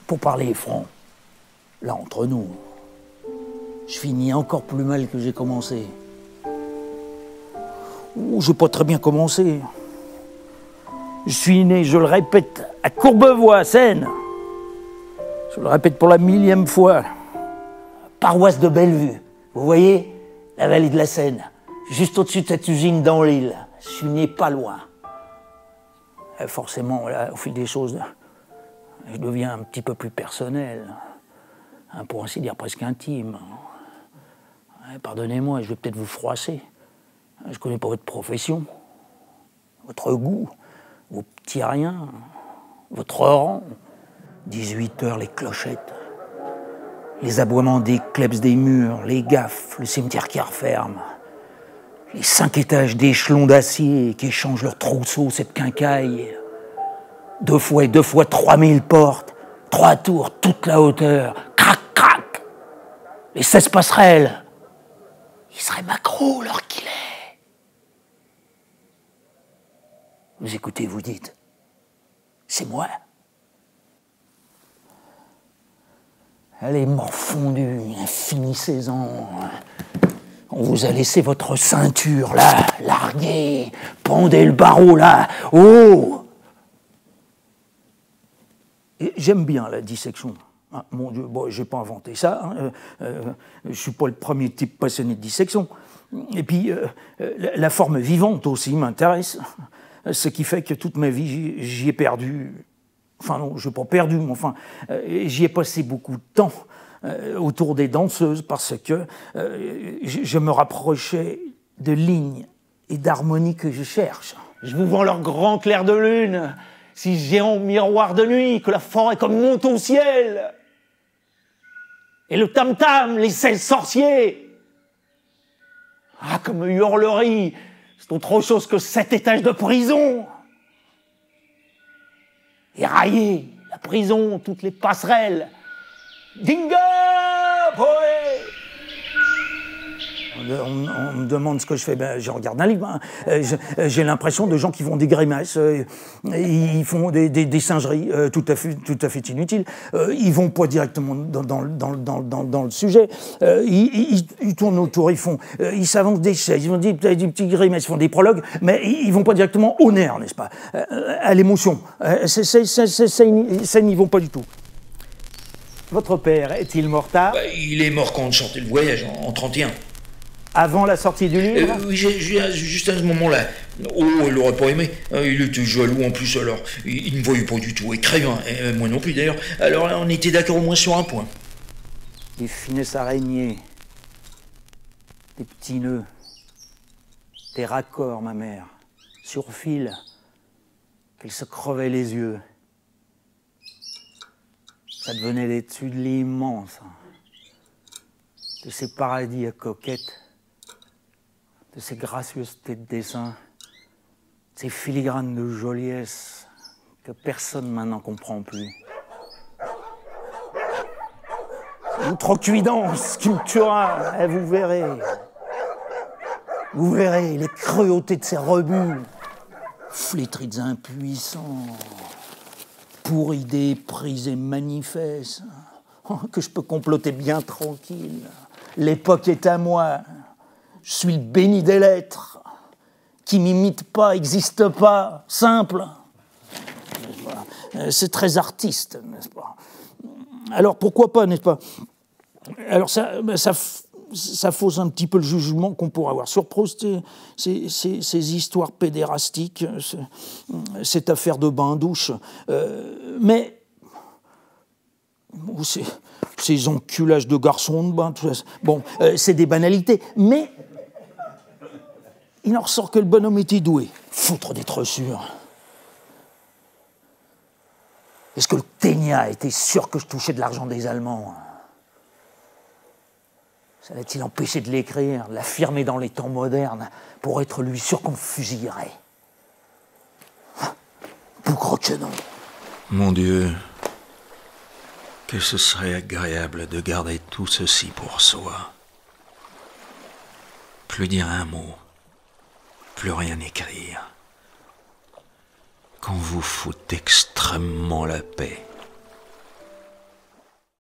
Pour parler franc, là entre nous, je finis encore plus mal que j'ai commencé. Ou j'ai pas très bien commencé. Je suis né, je le répète, à Courbevoie, Seine. Je le répète pour la 1000e fois. Paroisse de Bellevue. Vous voyez, la vallée de la Seine. Juste au-dessus de cette usine dans l'île. Je suis né pas loin. Et forcément, là, au fil des choses, je deviens un petit peu plus personnel. Pour ainsi dire, presque intime. Pardonnez-moi, je vais peut-être vous froisser. Je connais pas votre profession, votre goût, vos petits riens, votre rang. 18 heures, les clochettes, les aboiements des klebs des murs, les gaffes, le cimetière qui referme, les 5 étages d'échelons d'acier qui échangent leurs trousseaux, cette quincaille. 2 fois 3000 portes, 3 tours, toute la hauteur, crac, crac. Les 16 passerelles. Il serait Macron, l'heure qu'il est. Vous écoutez, vous dites, c'est moi. Elle est morfondue, infinissez-en. On vous a laissé votre ceinture, là, larguée. Pendez le barreau, là, oh. Et j'aime bien la dissection. Ah, mon Dieu, bon, j'ai pas inventé ça. Je suis pas le premier type passionné de dissection. Et puis, la forme vivante aussi m'intéresse. Ce qui fait que toute ma vie, j'y ai perdu... Enfin non, je n'ai pas perdu, mais enfin, j'y ai passé beaucoup de temps autour des danseuses parce que je me rapprochais de lignes et d'harmonies que je cherche. Je vous vends leur grand clair de lune, si géant miroir de nuit, que la forêt comme monte au ciel. Et le tam-tam, les 16 sorciers. Ah, comme hurlerie, c'est autre chose que 7 étages de prison. Et railler, la prison, toutes les passerelles. Dingo, poé. On me demande ce que je fais, ben, je regarde un livre. J'ai l'impression de gens qui font des grimaces, ils font des singeries tout à fait inutiles. Ils vont pas directement dans le sujet. Ils tournent autour, ils s'avancent des chaises, ils font des petits grimaces, ils font des prologues, mais ils vont pas directement au nerf, n'est-ce pas, à l'émotion. Ça n'y vont pas du tout. Votre père est-il mort tard ? Il est mort quand on chantait le voyage, en 31. Avant la sortie du livre ? Oui, juste à ce moment-là. Oh, il l'aurait pas aimé. Il était jaloux en plus, alors. Il ne voyait pas du tout écrivain. Et moi non plus, d'ailleurs. Alors là, on était d'accord au moins sur un point. Des finesses araignées. Des petits nœuds. Des raccords, ma mère. Sur fil. Qu'elle se crevait les yeux. Ça devenait des études immenses. De ces paradis à coquettes. De ces gracieusetés de dessin, ces filigranes de joliesse que personne maintenant comprend plus. L'outrecuidance qui me tuera, vous verrez. Vous verrez les cruautés de ces rebuts, flétrides impuissants, pourris des prises et manifestes, que je peux comploter bien tranquille. L'époque est à moi. Je suis le béni des lettres, qui m'imite pas, n'existe pas, simple. C'est très artiste, n'est-ce pas ? Alors pourquoi pas, n'est-ce pas ? Alors ça fausse un petit peu le jugement qu'on pourrait avoir sur Proust, ces histoires pédérastiques, cette affaire de bain-douche. Mais ces enculages de garçons de bain, tout ça, bon, c'est des banalités, mais il en ressort que le bonhomme était doué. Foutre des trossures. Est-ce que le Ténia était sûr que je touchais de l'argent des Allemands ? Ça l'a-t-il empêché de l'écrire, de l'affirmer dans les temps modernes, pour être lui sûr qu'on me fusillerait ? Bougre que non. Mon Dieu, que ce serait agréable de garder tout ceci pour soi. Plus dire un mot. Plus rien écrire. Qu'on vous foute extrêmement la paix.